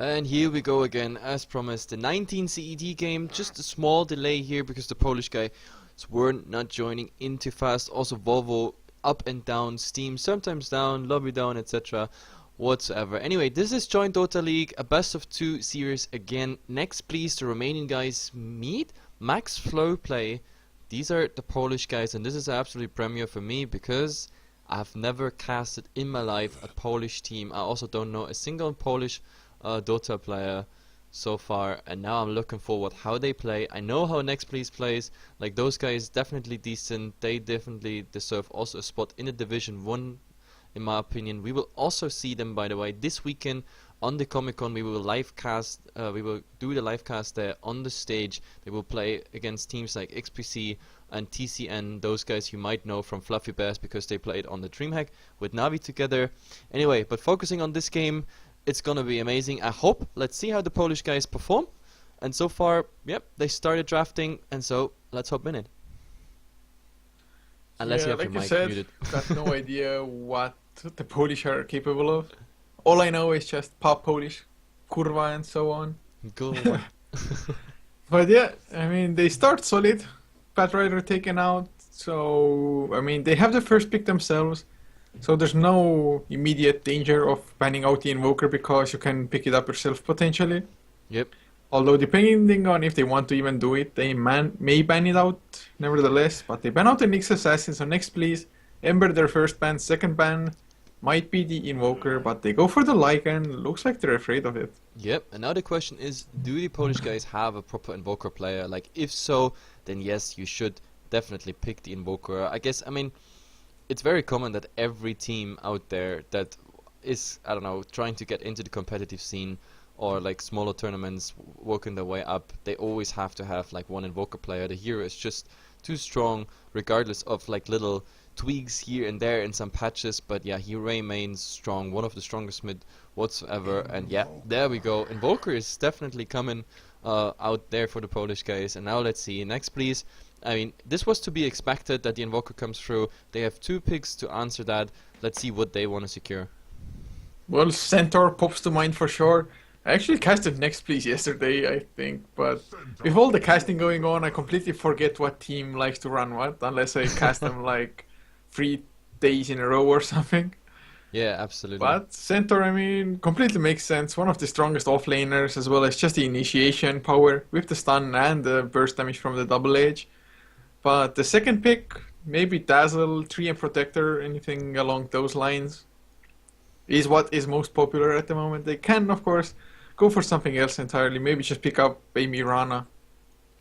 And here we go again, as promised, the 19 CET game. Just a small delay here because the Polish guys were not joining in too fast. Also Volvo up and down, Steam sometimes down, lobby down, etc. whatsoever. Anyway, this is joinDOTA League, a best of 2 series again. Next.Please, the Romanian guys meet MaxFloPlay. These are the Polish guys, and this is absolutely premiere for me because I've never casted in my life a Polish team. I also don't know a single Polish Dota player so far, and now I'm looking forward how they play. I know how Next.Please plays. Like, those guys definitely decent. They definitely deserve also a spot in the Division 1, in my opinion. We will also see them, by the way, this weekend on the Comic Con. We will live cast. We will do the live cast there on the stage. They will play against teams like XPC and TCN. Those guys you might know from Fluffy Bears because they played on the DreamHack with Navi together. Anyway, but focusing on this game, it's gonna be amazing. I hope. Let's see how the Polish guys perform. And so far, yep, they started drafting, and so let's hop in it. Unless you have like your you mic said, muted. got no idea what the Polish are capable of. All I know is just pop Polish, kurwa and so on. Go. But yeah, I mean, they start solid. Pat Rider taken out, so I mean, they have the first pick themselves. So there's no immediate danger of banning out the Invoker because you can pick it up yourself potentially. Yep. Although depending on if they want to even do it, they may ban it out nevertheless. But they ban out the Nyx Assassin, so Next.Please, Ember their first ban, second ban might be the Invoker, but they go for the Lycan. Looks like they're afraid of it. Yep. And now the question is, do the Polish guys have a proper Invoker player? Like, if so, then yes, you should definitely pick the Invoker. I guess, I mean, it's very common that every team out there that is, I don't know, trying to get into the competitive scene or like smaller tournaments, working their way up, they always have to have like one Invoker player. The hero is just too strong, regardless of like little tweaks here and there in some patches. But yeah, he remains strong, one of the strongest mid whatsoever. And yeah, there we go. Invoker is definitely coming out there for the Polish guys. And now let's see. Next.Please. I mean, this was to be expected that the Invoker comes through. They have 2 picks to answer that. Let's see what they want to secure. Well, Centaur pops to mind for sure. I actually casted Next.Please yesterday, I think, but with all the casting going on, I completely forget what team likes to run what, unless I cast them like 3 days in a row or something. Yeah, absolutely. But Centaur, I mean, completely makes sense. One of the strongest offlaners, as well as just the initiation power with the stun and the burst damage from the double edge. But the second pick, maybe Dazzle, 3M Protector, anything along those lines, is what is most popular at the moment. They can, of course, go for something else entirely. Maybe just pick up a Mirana.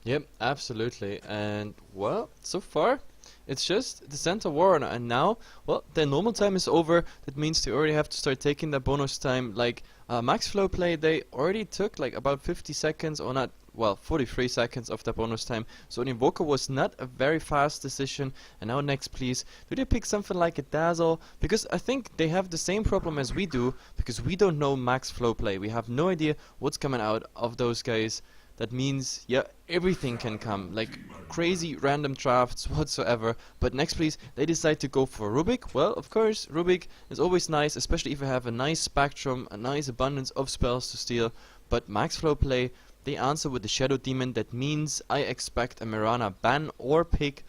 Yep, absolutely. And, well, so far, it's just the Centaur Warrior. And now, well, their normal time is over. That means they already have to start taking their bonus time. Like, MaxFloPlay, they already took like about 50 seconds, or not, well, 43 seconds of their bonus time. So the Invoker was not a very fast decision. And now Next.Please, do they pick something like a Dazzle? Because I think they have the same problem as we do, because we don't know MaxFloPlay. We have no idea what's coming out of those guys. That means, yeah, everything can come, like crazy random drafts whatsoever. But Next.Please, they decide to go for Rubik. Well, of course, Rubik is always nice, especially if you have a nice spectrum, a nice abundance of spells to steal. But MaxFloPlay, they answer with the Shadow Demon. That means I expect a Mirana ban or pick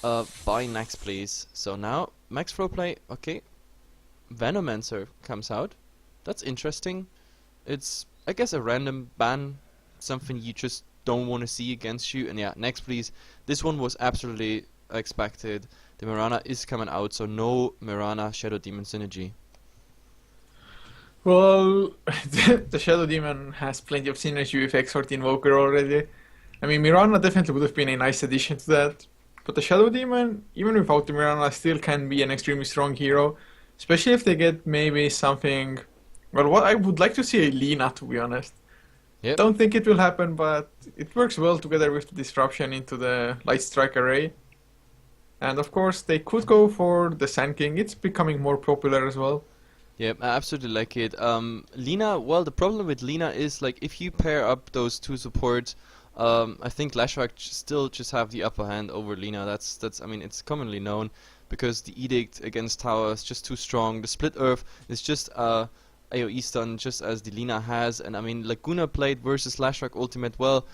by Next.Please. So now, MaxFloPlay, okay, Venomancer comes out. That's interesting. It's, I guess, a random ban. Something you just don't want to see against you. And yeah, Next.Please, this one was absolutely expected. The Mirana is coming out, so no Mirana Shadow Demon synergy. Well, the Shadow Demon has plenty of synergy with Exort Invoker already. I mean, Mirana definitely would have been a nice addition to that. But the Shadow Demon, even without the Mirana, still can be an extremely strong hero. Especially if they get maybe something... Well, what I would like to see a Lina, to be honest. Yep. Don't think it will happen, but it works well together with the disruption into the Light Strike array. And of course, they could go for the Sand King. It's becoming more popular as well. Yep, I absolutely like it. Lina, well, the problem with Lina is, like, if you pair up those 2 supports, I think Lashrak still just have the upper hand over Lina. That's I mean, it's commonly known, because the Edict against Tower is just too strong. The Split Earth is just AoE stun just as the Lina has. And I mean, Laguna played versus Lashrak Ultimate. Well,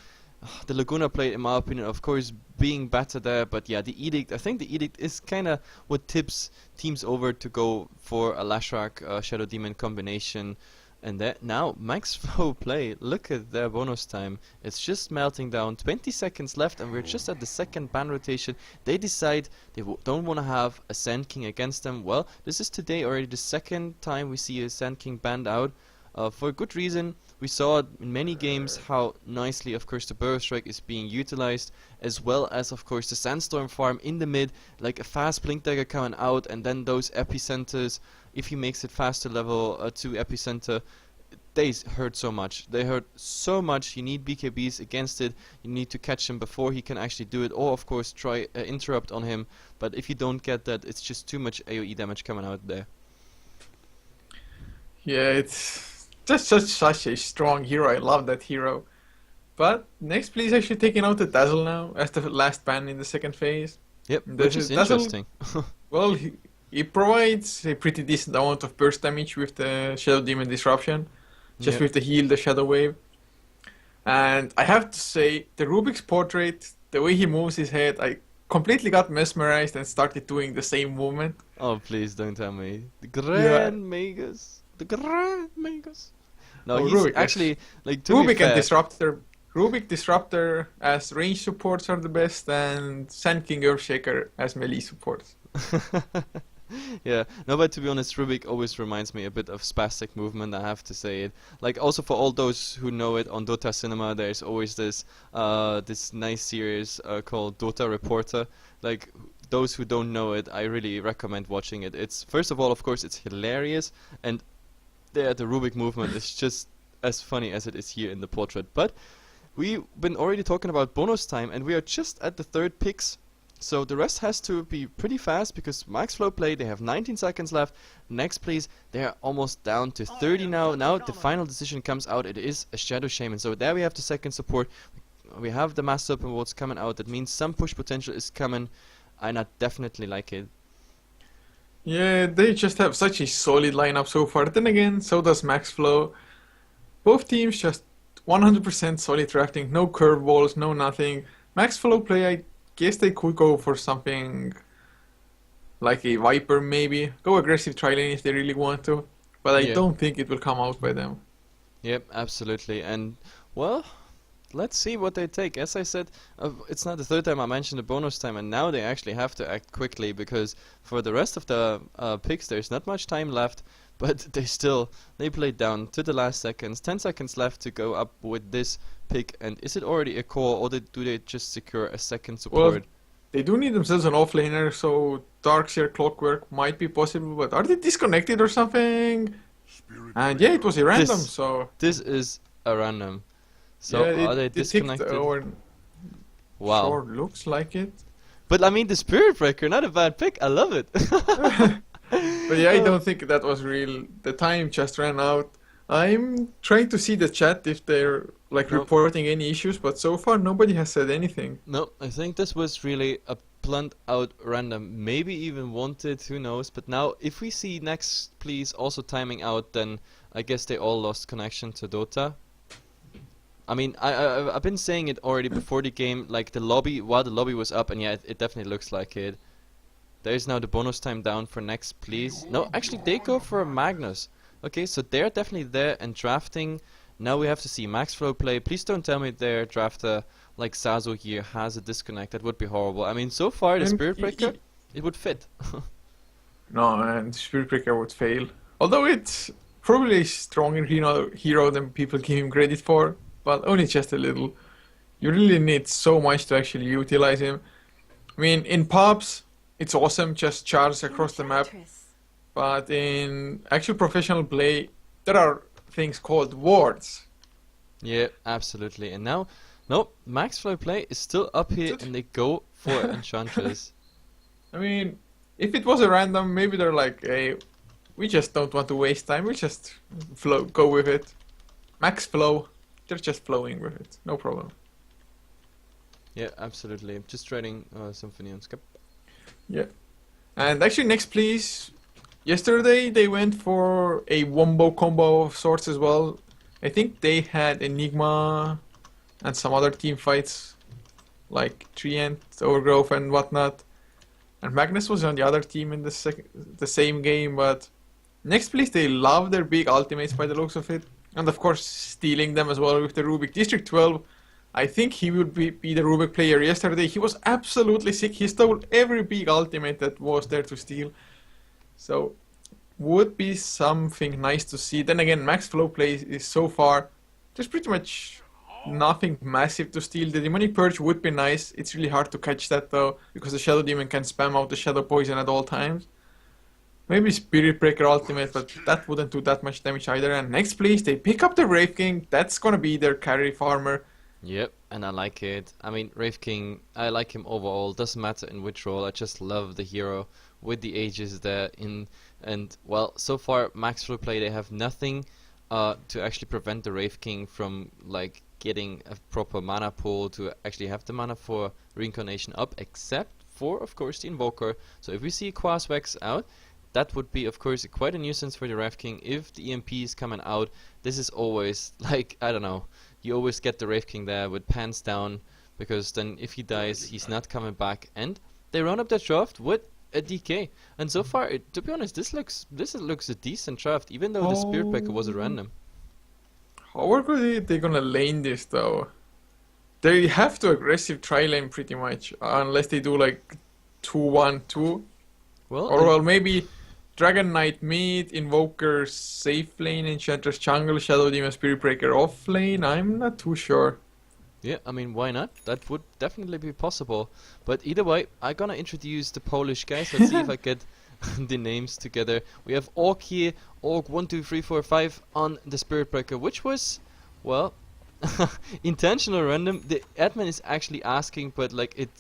the Laguna played, in my opinion, of course, being better there. But yeah, the Edict, I think the Edict is kind of what tips teams over to go for a Lashrak Shadow Demon combination. And that now, MaxFloPlay, look at their bonus time. It's just melting down. 20 seconds left, and we're just at the second ban rotation. They decide they don't want to have a Sand King against them. Well, this is today already the second time we see a Sand King banned out. For a good reason. We saw in many games how nicely, of course, the Burrow Strike is being utilized, as well as, of course, the Sandstorm farm in the mid, like a fast Blink Dagger coming out, and then those epicenters. If he makes it faster level 2 epicenter, they hurt so much. They hurt so much. You need BKBs against it. You need to catch him before he can actually do it, or of course try interrupt on him. But if you don't get that, it's just too much AoE damage coming out there. Yeah, it's just such a strong hero. I love that hero. But Next.Please actually taking out the Dazzle now as the last ban in the second phase. Yep, which is interesting. Well, he provides a pretty decent amount of burst damage with the Shadow Demon Disruption, just with the heal, the Shadow Wave. And I have to say, the Rubik's portrait, the way he moves his head, I completely got mesmerized and started doing the same movement. Oh, please don't tell me. The Grand Magus. The Grand Magus. No, he's Rubik, actually, like, to Rubik be fair, and Disruptor. Rubik Disruptor as range supports are the best, and Sand King Earthshaker as melee supports. Yeah, no, but to be honest, Rubik always reminds me a bit of spastic movement, I have to say it. Like, also for all those who know it, on Dota Cinema, there's always this this nice series called Dota Reporter. Like, those who don't know it, I really recommend watching it. It's, first of all, of course, it's hilarious, and the Rubik movement is just as funny as it is here in the portrait. But we've been already talking about bonus time, and we are just at the third picks. So the rest has to be pretty fast, because MaxFloPlay, they have 19 seconds left. Next.Please, they're almost down to 30 now. Now the final decision comes out. It is a Shadow Shaman. So there we have the second support. We have the Master Open Worlds coming out. That means some push potential is coming. And I definitely like it. Yeah, they just have such a solid lineup so far. Then again, so does MaxFlo. Both teams just 100% solid drafting. No curveballs, no nothing. MaxFloPlay, I guess they could go for something like a Viper maybe. Go aggressive tri-lane if they really want to. But I don't think it will come out by them. Yep, absolutely. And, well, let's see what they take. As I said, it's not the third time I mentioned the bonus time, and now they actually have to act quickly, because for the rest of the picks there's not much time left. But they played down to the last seconds. 10 seconds left to go up with this pick. And is it already a core, or do they just secure a second support? Well, they do need themselves an offlaner, so Darkseer Clockwork might be possible. But are they disconnected or something? And yeah, it was a random, so... This is a random. So yeah, are they disconnected? Wow. Sure, looks like it. But I mean, the Spirit Breaker, not a bad pick. I love it. But yeah, I don't think that was real. The time just ran out. I'm trying to see the chat if they're like reporting any issues, but so far nobody has said anything. No, I think this was really a blunt out random. Maybe even wanted, who knows. But now, if we see Next.Please also timing out, then I guess they all lost connection to Dota. I mean, I've been saying it already before the game, like the lobby, while the lobby was up, and yeah, it definitely looks like it. There's now the bonus time down for Next.Please. No, actually they go for a Magnus. Okay, so they're definitely there and drafting. Now we have to see MaxFloPlay. Please don't tell me their drafter like Sazo here has a disconnect. That would be horrible. I mean, so far the Spirit Breaker, it would fit. No, and Spirit Breaker would fail. Although it's probably a stronger hero than people give him credit for, but only just a little. You really need so much to actually utilize him. I mean, in pubs, it's awesome, just charge across the map. But in actual professional play, there are things called wards. Yeah, absolutely. And now, no, MaxFloPlay is still up here, and they go for Enchantress. I mean, if it was a random, maybe they're like, hey, we just don't want to waste time, we just go with it. MaxFlo, they're just flowing with it, no problem. Yeah, absolutely. Just trading Symphony on Skip. Yeah. And actually Next.Please, Yesterday they went for a wombo combo of sorts as well. I think they had Enigma and some other team fights like Treant, Overgrowth, and whatnot. And Magnus was on the other team in the same game, but Next.Please, they love their big ultimates by the looks of it. And of course, stealing them as well with the Rubik. District 12, I think he would be the Rubik player yesterday. He was absolutely sick. He stole every big ultimate that was there to steal. So, would be something nice to see. Then again, MaxFloPlay is so far, there's pretty much nothing massive to steal. The Demonic Purge would be nice. It's really hard to catch that though, because the Shadow Demon can spam out the Shadow Poison at all times. Maybe Spirit Breaker ultimate, but that wouldn't do that much damage either. And Next.Please, they pick up the Wraith King. That's gonna be their carry farmer. Yep, and I like it. I mean, Wraith King, I like him overall. Doesn't matter in which role. I just love the hero with the ages there in. And well, so far MaxFloPlay, they have nothing to actually prevent the Wraith King from like getting a proper mana pool to actually have the mana for reincarnation up, except for of course the Invoker. So if we see Quasvex out, that would be of course quite a nuisance for the Wraith King. If the EMP is coming out, this is always like, I don't know, you always get the Wraith King there with pants down, because then if he dies he's not coming back, and they run up that draft with a DK. And so far, to be honest, this looks a decent draft, even though the Spirit Breaker was a random. How are they gonna lane this though? They have to aggressive tri lane pretty much, unless they do like 2-1-2. Well, Or well, maybe Dragon Knight mid, Invoker safe lane, Enchantress jungle, Shadow Demon Spirit Breaker off lane. I'm not too sure. yeah, I mean, why not? That would definitely be possible. But either way, I'm gonna introduce the Polish guys. Let's see if I get the names together. We have Orc here, Orc 1, 2, 3, 4, 5 on the Spirit Breaker, which was, well, intentional random. The admin is actually asking, but like it,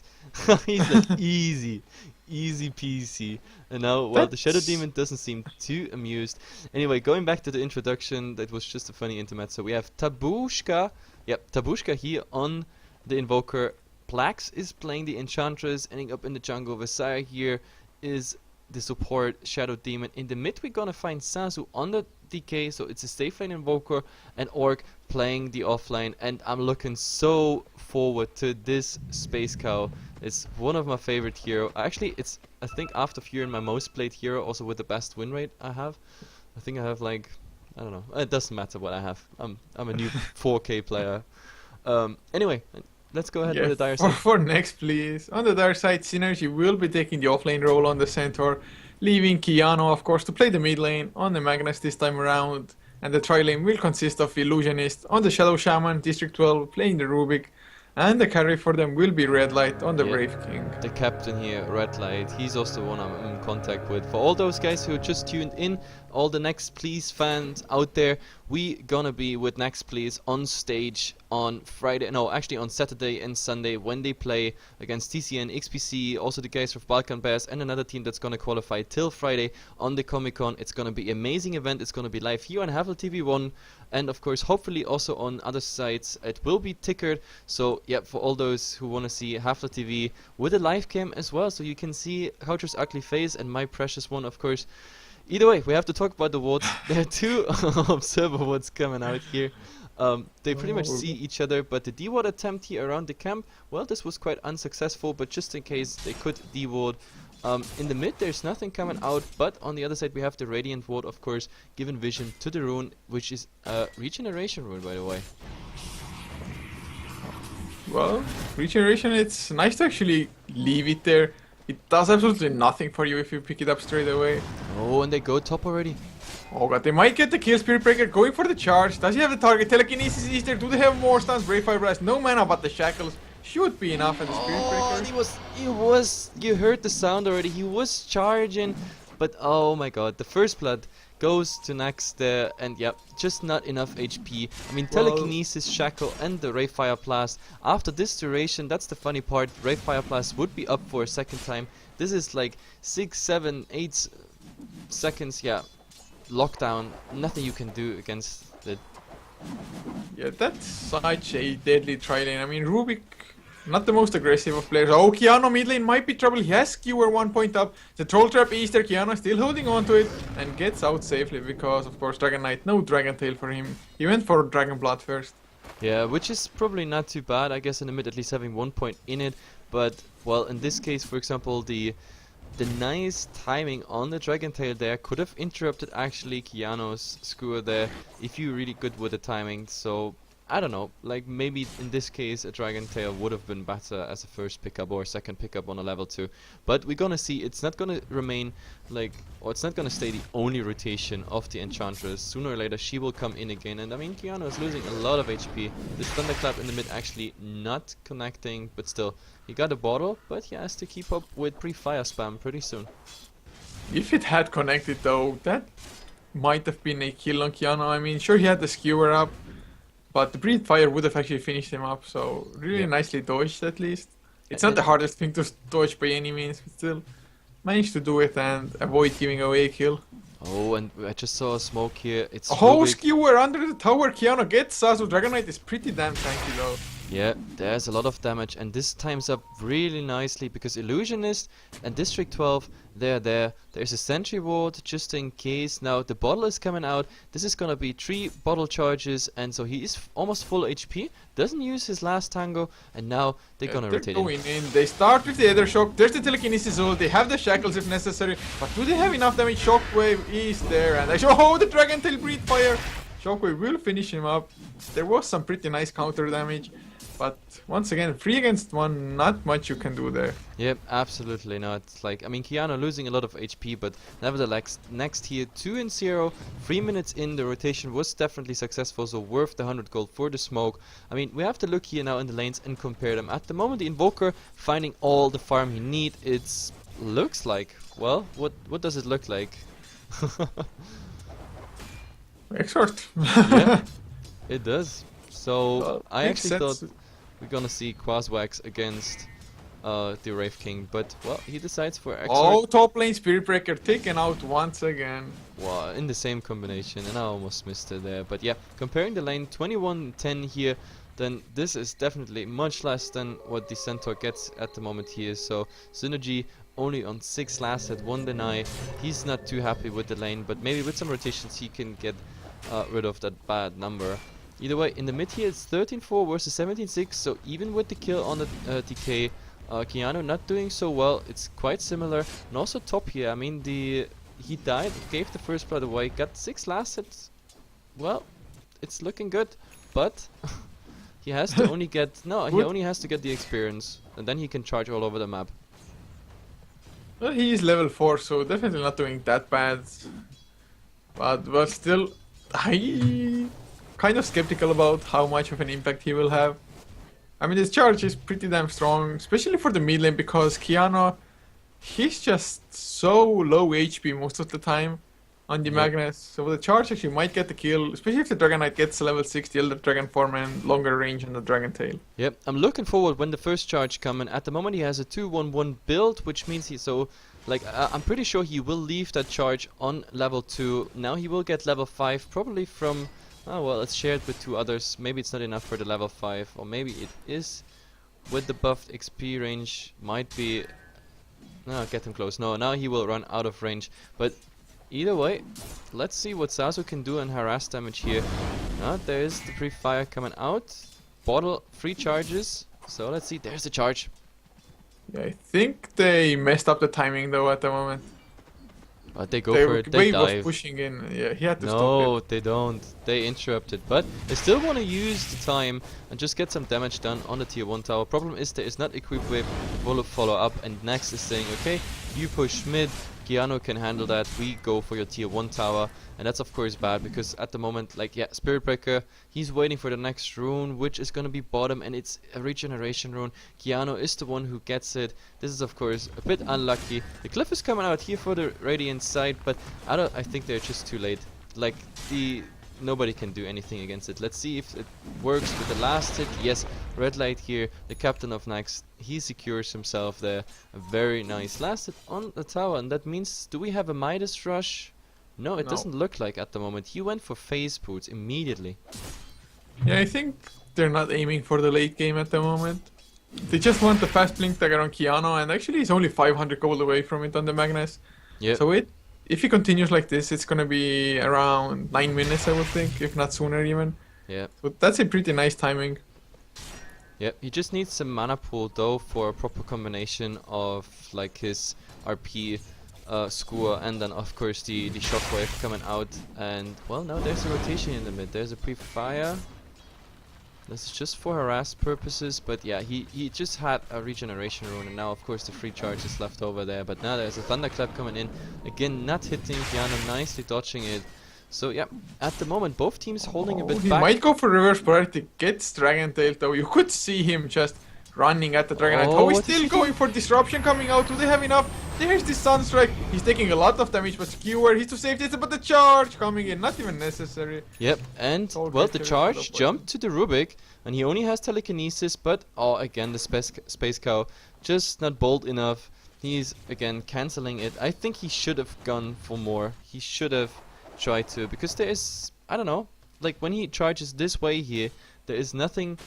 he's like easy peasy. And now, well, the Shadow Demon doesn't seem too amused. Anyway, going back to the introduction, that was just a funny intermezzo. We have Tabushka. Yep, Tabushka here on the Invoker. Plax is playing the Enchantress, ending up in the jungle. Visaya here is the support Shadow Demon. In the mid, we're gonna find Sasu on the DK, so it's a safe lane Invoker, and Orc playing the offline. And I'm looking so forward to this Space Cow. It's one of my favorite hero. Actually, it's, I think, after Fury, my most played hero, also with the best win rate I have. I think I have like, I don't know. It doesn't matter what I have. I'm a new 4K player. Anyway, let's go ahead with the dire side. For Next.Please. On the dire side, Synergy will be taking the offlane role on the Centaur, leaving Kiano, of course, to play the mid lane on the Magnus this time around. And the tri lane will consist of Illusionist on the Shadow Shaman, District 12 playing the Rubik. And the carry for them will be Red Light on the Wraith King. The captain here, Red Light, he's also the one I'm in contact with. For all those guys who just tuned in, all the Next.Please fans out there, we gonna be with Next.Please on stage on Friday, no, actually on Saturday and Sunday when they play against TCN, XPC, also the guys of Balkan Bears, and another team that's gonna qualify till Friday on the Comic Con. It's gonna be an amazing event. It's gonna be live here on Heflatv 1, and of course, hopefully also on other sites. It will be tickered. So yeah, for all those who wanna see Heflatv with a live cam as well, so you can see Coucher's ugly face and my precious one, of course. Either way, we have to talk about the votes. There are two observer votes coming out here. They pretty much see each other, but the D-ward attempt here around the camp, well, this was quite unsuccessful, but just in case they could D-ward. In the mid, there's nothing coming out, but on the other side, we have the Radiant ward, of course, given vision to the rune, which is a regeneration rune, by the way. Well, regeneration, it's nice to actually leave it there. It does absolutely nothing for you if you pick it up straight away. Oh, and they go top already. Oh god, they might get the kill. Spirit Breaker going for the charge. Does he have the target? Telekinesis is there. Do they have more stuns? Brave Fire Blast. No mana, but the shackles should be enough. And the Spirit Breaker. He was, you heard the sound already. He was charging, but oh my god, the first blood goes to Next there, and yeah, just not enough HP. I mean, Telekinesis, Shackle, and the Ray Fire Blast. After this duration, that's the funny part, Ray Fire Blast would be up for a second time. This is like 6, 7, 8 seconds, yeah, lockdown. Nothing you can do against it. Yeah, that's such a deadly tri lane. I mean, Rubik Not the most aggressive of players. Oh, Kiano mid lane might be trouble. He has skewer 1 point up. The troll trap is there. Kiano still holding on to it and gets out safely because, of course, Dragon Knight, no Dragon Tail for him. He went for Dragon Blood first. Yeah, which is probably not too bad, I guess, in the mid, at least having 1 point in it. But, well, in this case, for example, the nice timing on the Dragon Tail there could have interrupted actually Kiano's skewer there if you're really good with the timing. So I don't know, like maybe in this case a Dragon Tail would have been better as a first pickup or a second pickup on a level 2. But we're gonna see, it's not gonna remain like, or it's not gonna stay the only rotation of the Enchantress. Sooner or later she will come in again, and I mean Kiano is losing a lot of HP. This Thunderclap in the mid actually not connecting, but still, he got a bottle, but he has to keep up with pre-fire spam pretty soon. If it had connected though, that might have been a kill on Kiano. I mean, sure he had the skewer up, but the breathe fire would have actually finished him up, so really nicely dodged at least. It's not the hardest thing to dodge by any means, but still managed to do it and avoid giving away a kill. Oh, and I just saw a smoke here. It's oh, skewer under the tower. Kiano gets Sasu. Dragon Knight is pretty damn tanky though. Yeah, there's a lot of damage, and this times up really nicely because Illusionist and District 12, they're there. There's a Sentry Ward just in case. Now the bottle is coming out. This is gonna be 3 bottle charges, and so he is almost full HP. Doesn't use his last tango, and now they're gonna rotate going in. They start with the Ether Shock. There's the Telekinesis ult. They have the shackles if necessary, but do they have enough damage? Shockwave is there, and actually, oh, the Dragon Tail breathe fire. Shockwave will finish him up. There was some pretty nice counter damage. But once again, 3 against 1, not much you can do there. Yep, absolutely not. Like, I mean, Kiano losing a lot of HP, but nevertheless, next here, 2 and 0, 3 minutes in, the rotation was definitely successful, so worth the 100 gold for the smoke. I mean, we have to look here now in the lanes and compare them. At the moment, the Invoker finding all the farm he need. It's looks like, well, what does it look like? Exort. Yeah, it does. So Well, I actually sense. thought we're gonna see Quaswax against the Wraith King, but well, he decides for Exort. Oh, top lane Spirit Breaker taken out once again. Wow, in the same combination, and I almost missed it there. But yeah, comparing the lane 21-10 here, then this is definitely much less than what the Centaur gets at the moment here. So Synergy only on 6 last hit, 1 deny. He's not too happy with the lane, but maybe with some rotations he can get rid of that bad number. Either way, in the mid here it's 13-4 versus 17-6, so even with the kill on the TK, Kiano not doing so well. It's quite similar. And also top here, I mean, he died, gave the first blood away, got 6 last hits. Well, it's looking good, but he has to only get, no, he only has to get the experience, and then he can charge all over the map. Well, he is level 4, so definitely not doing that bad. But still, I kind of skeptical about how much of an impact he will have. I mean, his charge is pretty damn strong, especially for the mid lane, because Kiano, he's just so low HP most of the time on the Magnus. So the charge actually might get the kill, especially if the Dragon Knight gets level 6, the Elder Dragon form, and longer range on the Dragon Tail. Yep, I'm looking forward when the first charge comes, and at the moment he has a 2-1-1 build, which means he's so, like, I'm pretty sure he will leave that charge on level 2. Now he will get level 5, probably from, oh well, it's shared with 2 others. Maybe it's not enough for the level 5, or maybe it is with the buffed XP range. Might be, no, get him close. No, now he will run out of range, but either way, let's see what Sasu can do and harass damage here. There is the pre-fire coming out. Bottle, 3 charges. So let's see, there's the charge. Yeah, I think they messed up the timing though at the moment. But they go for it, they Wave was dive. pushing in, yeah, he had to stop No, it. they don't. They interrupt it. But they still want to use the time and just get some damage done on the tier 1 tower. Problem is there is not equipped with follow up, and Next is saying, okay, you push mid, Kiano can handle that, we go for your tier 1 tower. And that's of course bad, because at the moment, like, yeah, Spirit Breaker, he's waiting for the next rune, which is gonna be bottom, and it's a regeneration rune. Kiano is the one who gets it. This is of course a bit unlucky. The cliff is coming out here for the Radiant side, but I think they're just too late. Like, nobody can do anything against it. Let's see if it works with the last hit. Yes, red light here, the captain of Next, he secures himself there. A very nice last hit on the tower, and that means, do we have a Midas rush? No, it doesn't look like at the moment. He went for phase boots immediately. Yeah, I think they're not aiming for the late game at the moment. They just want the fast blink dagger on Kiano, and actually he's only 500 gold away from it on the Magnus. Yep. So if he continues like this, it's gonna be around 9 minutes, I would think, if not sooner even. Yeah. So that's a pretty nice timing. Yep. He just needs some mana pool though for a proper combination of like his RP score and then of course the shockwave coming out. And well, now there's a rotation in the mid. There's a pre-fire. This is just for harass purposes, but yeah, he just had a regeneration rune, and now of course the free charge is left over there. But now there's a thunderclap coming in, again not hitting Kiana, nicely dodging it. So yeah, at the moment both teams holding a bit He back. might go for reverse priority, gets Dragon Tail though. You could see him just running at the Dragon Knight. Oh, he's still going for disruption coming out. Do they have enough? There's the Sunstrike. He's taking a lot of damage, but Skewer, he's to safety. It's about the charge coming in, not even necessary. Yep, and well, the charge jumped to the Rubik, and he only has telekinesis, but oh, again, the Space Cow just not bold enough. He's again canceling it. I think he should have gone for more. He should have tried to, because there is, I don't know, like when he charges this way here, there is nothing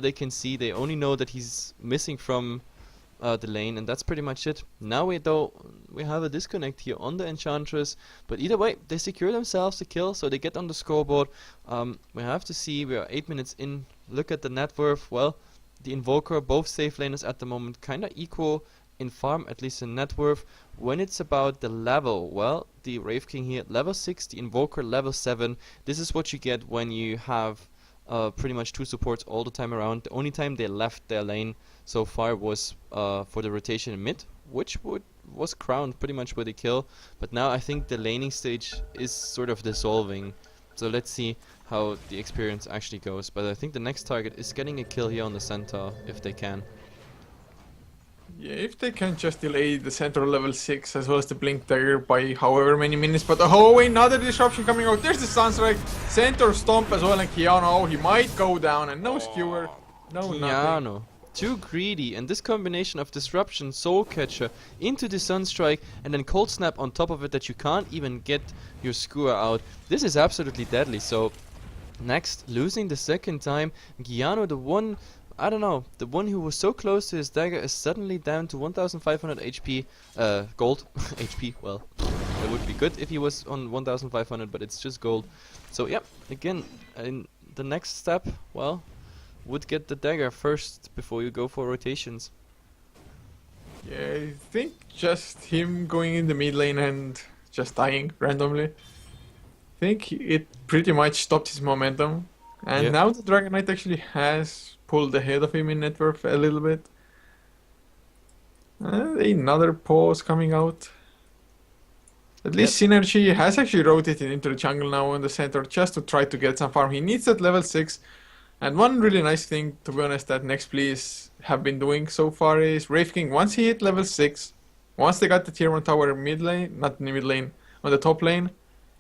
they can see. They only know that he's missing from the lane, and that's pretty much it. Now we have a disconnect here on the Enchantress, but either way, they secure themselves the kill, so they get on the scoreboard. We have to see, we are 8 minutes in. Look at the net worth. Well, the Invoker, both safe laners at the moment, kinda equal in farm, at least in net worth. When it's about the level, well, the Wraith King here, level 6, the Invoker, level 7. This is what you get when you have pretty much two supports all the time around. The only time they left their lane so far was for the rotation in mid, which was crowned pretty much with a kill. But now I think the laning stage is sort of dissolving. So let's see how the experience actually goes. But I think the next target is getting a kill here on the center, if they can. Yeah, if they can just delay the center level 6 as well as the Blink Dagger by however many minutes. But oh, another disruption coming out. There's the Sunstrike, center stomp as well, and Kiano. Oh, he might go down, and no Skewer, no nothing. Kiano, too greedy, and this combination of disruption, soul catcher into the Sunstrike, and then cold snap on top of it that you can't even get your Skewer out. This is absolutely deadly. So next, losing the second time, Kiano, the one, I don't know, the one who was so close to his dagger, is suddenly down to 1500 HP, gold. HP, well, that would be good if he was on 1500, but it's just gold. So yeah, again, in the next step, well, would get the dagger first before you go for rotations. Yeah, I think just him going in the mid lane and just dying randomly. I think it pretty much stopped his momentum. And now the Dragon Knight actually has pulled ahead of him in net worth a little bit. Another pause coming out. At least Synergy has actually rotated into the jungle now in the center just to try to get some farm. He needs that level 6. And one really nice thing, to be honest, that Next.Please have been doing so far is Wraith King, once he hit level 6, once they got the tier 1 tower mid lane, not in the mid lane, on the top lane,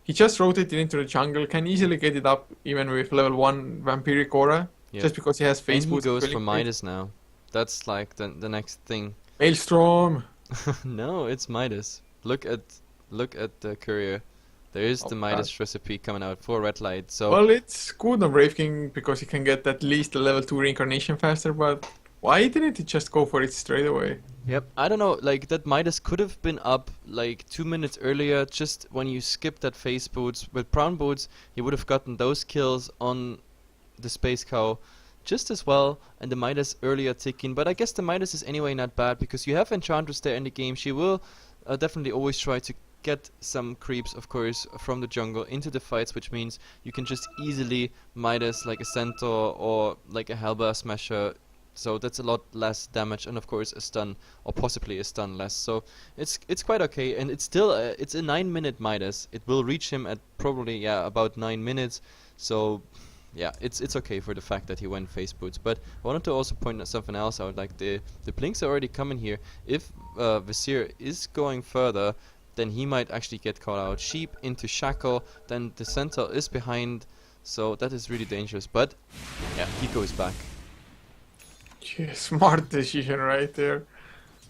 he just rotated into the jungle, can easily get it up even with level 1 Vampiric Aura, just because he has face boost. And he goes for Midas now. That's like the next thing. Maelstrom! No, it's Midas. Look at the courier. There is the Midas recipe coming out for red light. So well, it's good on Wraith King because he can get at least a level 2 reincarnation faster, but why didn't he just go for it straight away? Yep, I don't know, like that Midas could have been up like 2 minutes earlier, just when you skipped that face boots. With brown boots, he would have gotten those kills on the Space Cow just as well, and the Midas earlier ticking. But I guess the Midas is anyway not bad, because you have Enchantress there in the game. She will definitely always try to get some creeps, of course, from the jungle into the fights, which means you can just easily Midas like a Centaur or like a Hellbar Smasher. So that's a lot less damage, and of course a stun, or possibly a stun less. So it's quite okay, and it's still it's a 9-minute Midas. It will reach him at probably about 9 minutes. So yeah, it's okay for the fact that he went face boots. But I wanted to also point out something else out. Like the blinks are already coming here. If Vizier is going further, then he might actually get caught out. Sheep into Shackle, then the center is behind. So that is really dangerous. But yeah, he goes back. Yeah, smart decision right there.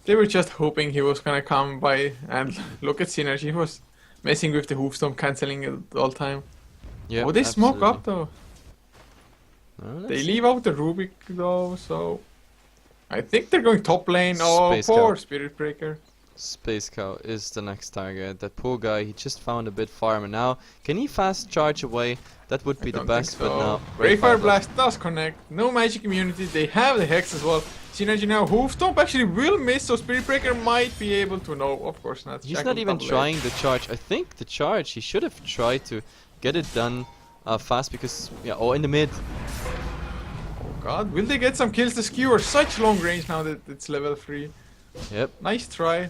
They were just hoping he was gonna come by, and look at Synergy. He was messing with the Hoofstorm, cancelling it all time. Yeah, oh, they smoke up though. Well, They leave out the Rubik though, so I think they're going top lane. Oh, Space poor Cow. Spirit Breaker. Space Cow is the next target. That poor guy, he just found a bit farmer now. Can he fast charge away? That would I be the don't think best, but so. no. Ray Fire Blast. Blast does connect. No magic immunity. They have the Hex as well. Synergy now. Hoofstomp actually will miss, so Spirit Breaker might be able to. No, of course not. He's Shackle not even double trying edge. the charge. I think the charge, he should have tried to get it done fast because, yeah, oh, in the mid. Oh god, will they get some kills? The skewer such long range now that it's level 3. Yep. Nice try.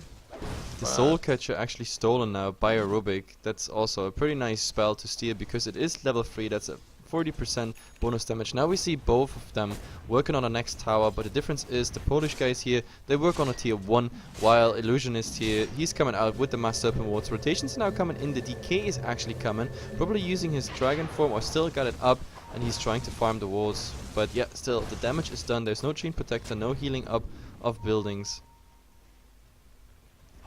The Soul Catcher actually stolen now by a Rubik. That's also a pretty nice spell to steal because it is level 3. That's a 40% bonus damage. Now we see both of them working on the next tower, but the difference is the Polish guys here, they work on a tier 1, while Illusionist here, he's coming out with the Mass Serpent Wards. Rotation's now coming in, the DK is actually coming, probably using his Dragon form or still got it up, and he's trying to farm the walls. But yeah, still, the damage is done, there's no Chain Protector, no healing up of buildings.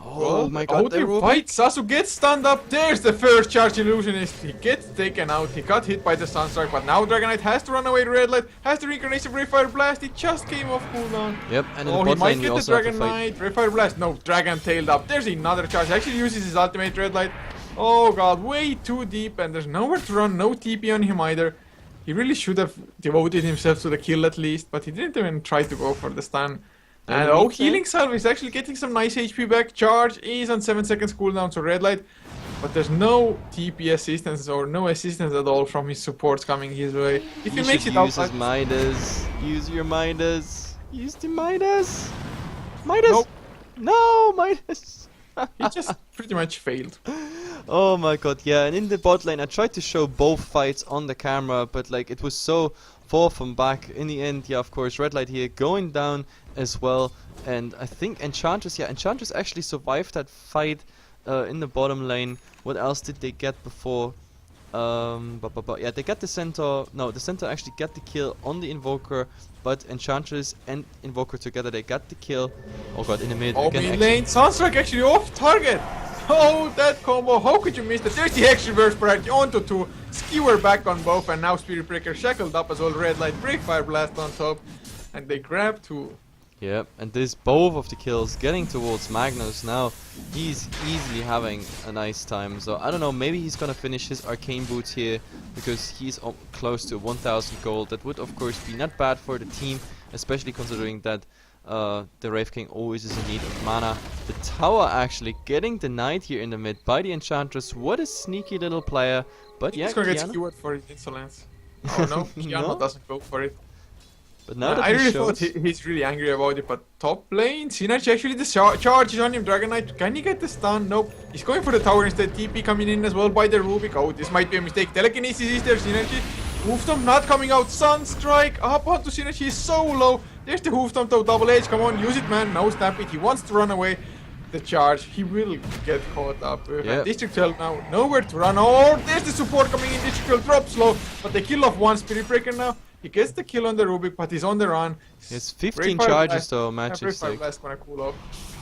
Oh my god, the Rubik! fight! Sasu gets stunned up. There's the first charge illusionist. He gets taken out. He got hit by the Sunstrike, but now Dragonite has to run away to Red Light. Has the reincarnation of Ray Fire Blast. It just came off cooldown. Yep, and in Oh, the he bot might lane we get the also have to fight. Dragonite. Ray Fire Blast. No, Dragon tailed up. There's another charge. He actually uses his ultimate Red Light. Oh god, way too deep, and there's nowhere to run. No TP on him either. He really should have devoted himself to the kill at least, but he didn't even try to go for the stun. And oh, Healing Salve is actually getting some nice HP back. Charge is on 7 seconds cooldown, so Red Light. But there's no TP assistance or no assistance at all from his supports coming his way. If he makes it out, use his Midas. Use your Midas. Use the Midas. Midas. Nope. No, Midas. he just pretty much failed. Oh my god, yeah. And in the bot lane, I tried to show both fights on the camera, but like it was so far from back. In the end, yeah, of course, Red Light here going down as well. And I think Enchantress, yeah, Enchantress actually survived that fight in the bottom lane. What else did they get before? Yeah, they got the Centaur. No, the Centaur actually got the kill on the Invoker, but Enchantress and Invoker together, they got the kill. Oh god, in the mid. Oh, mid lane, Sunstrike actually off target. Oh, that combo, how could you miss that? There's the Hex Reverse priority onto 2. Skewer back on both, and now Spirit Breaker shackled up as well. Red Light, Break Fire Blast on top. And they grab 2. Yep, and this both of the kills getting towards Magnus now. He's easily having a nice time. So I don't know, maybe he's gonna finish his arcane boots here because he's close to 1000 gold. That would of course be not bad for the team, especially considering that the Wraith King always is in need of mana. The tower actually getting denied here in the mid by the Enchantress. What a sneaky little player. But yeah, He's gonna get Kiana? skewered for his insolence. Oh no, Kiana No? doesn't go for it. But now that I he really shows, thought he's really angry about it, but top lane, Synergy actually the charge is on him, Dragonite, can he get the stun? Nope, he's going for the tower instead, TP coming in as well by the Rubik. Oh, this might be a mistake, Telekinesis is there, Synergy, Hoofstomp not coming out, Sunstrike up onto Synergy, he's so low, there's the Hoofstomp though, double edge, come on, use it man, no Stampede, he wants to run away. The charge, he will get caught up. Yep. District 12 now, nowhere to run. Oh, there's the support coming in. District 12 drops low, but they kill off one Spirit Breaker now. He gets the kill on the Rubik, but he's on the run. he has 15 charges though, Magic Stick. Blast gonna cool off.